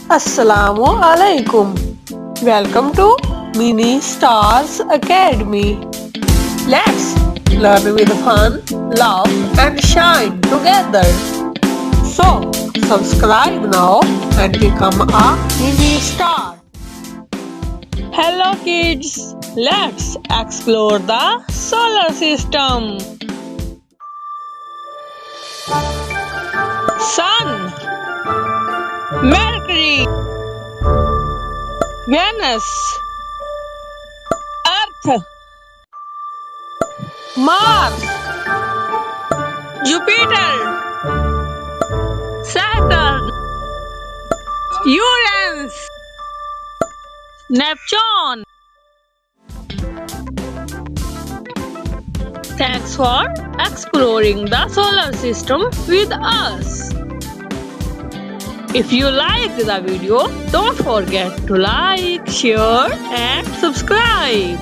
Assalamu alaikum. Welcome to Mini Stars Academy. Let's learn with fun, love, and shine together. So, subscribe now and become a mini star. Hello, kids. Let's explore the solar system. Sun, Mercury, Venus, Earth, Mars, Jupiter, Saturn, Uranus, Neptune. Thanks for exploring the solar system with us. If you liked the video, don't forget to like, share and subscribe.